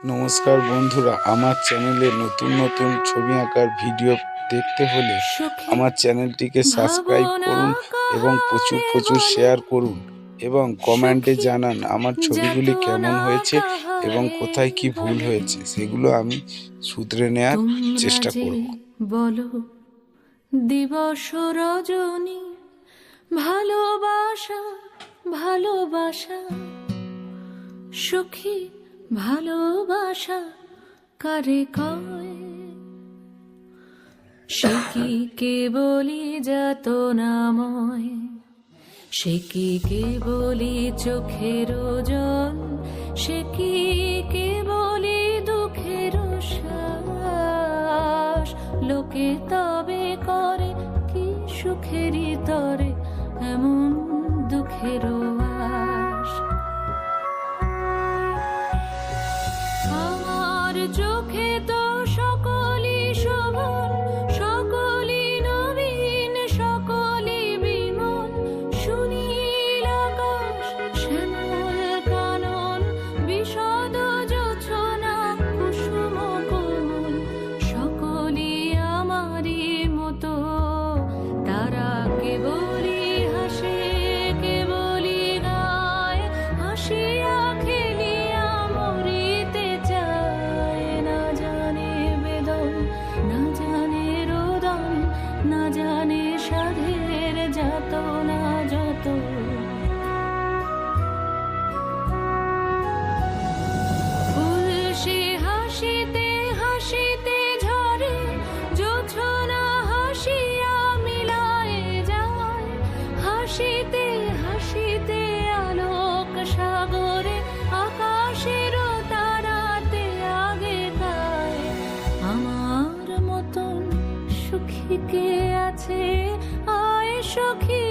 নমস্কার বন্ধুরা, আমার চ্যানেলে নতুন নতুন ছবি আঁকার ভিডিও দেখতে হলে আমার চ্যানেলটিকে সাবস্ক্রাইব করুন এবং প্রচুর প্রচুর শেয়ার করুন এবং কমেন্টে জানান আমার ছবিগুলি কেমন হয়েছে এবং কোথায় কি ভুল হয়েছে সেগুলো আমি শুধরে নেওয়ার চেষ্টা করব। বলো দিবস রজনী, ভালোবাসা ভালোবাসা সখী, ভালোবাসা কারে কয়? সে কি কেবলি যাতনাময়, সে কি কেবলি চোখের জল, সে কি কেবলি দুঃখের শ্বাস? লোকে তবে করে কি সুখেরই তরে এমন দুঃখের আশ? আমার চোখে তো সকলই শোভন, সকলই নবীন, সকলই বিমল, সুনীল আকাশ, শ্যামল কানন, বিশদ জোছনা, কুসুম কোমল, সকলই আমারই মতো। তারা কেবলই হাসে, কেবলই গায়, হাসিয়া খেলিয়া মরিতে চায়। না জানে বেদন, না জানে রোদন, না জানে সাধের যাতনা যত। ফুল সে হাসিতে হাসিতে ঝরে, জোছনা হাসিয়া মিলায় যায়। হাসিতে হাসিতে আলোক সাগরে, আকাশের তারাতে আগে গায়। আমার মতন সুখী কে আছে? আয় সখী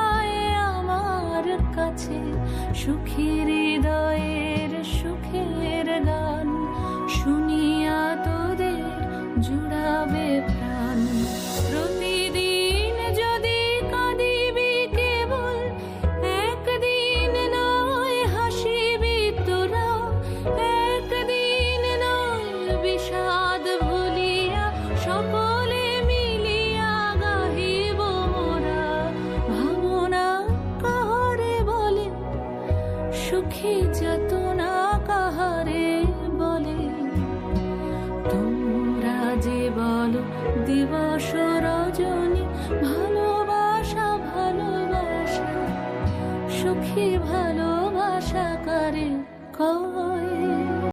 আয় আমার কাছে, সুখী